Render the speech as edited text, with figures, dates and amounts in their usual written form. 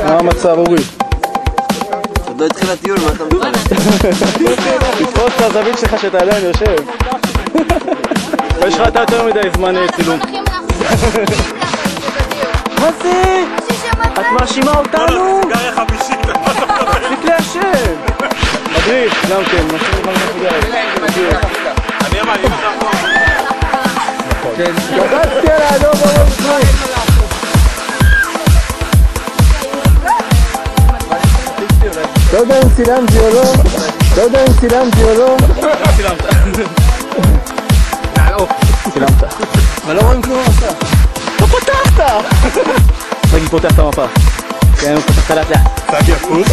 מה המצב, אורי? עוד לא התחיל הטיול, מה אתה מתחיל? תתפוס את הזווית שלך שאתה עדיין יושב. יש לך יותר מדי זמן צילום. מה זה? את מאשימה אותנו? סיגריה 50. תפסיק להשם. מדריך, גם כן, משהו לך אני אמר, אם אתה פה. קפצתי על האדום בראש. לא יודע אם צילמתי או לא. לא יודע אם צילמתי או לא. צילמת. צילמת. אבל לא רואים כלום עשה. לא פתחת! רגע, פותח את המפה. כן, הוא פתח את הלאט לאט. צג יפות.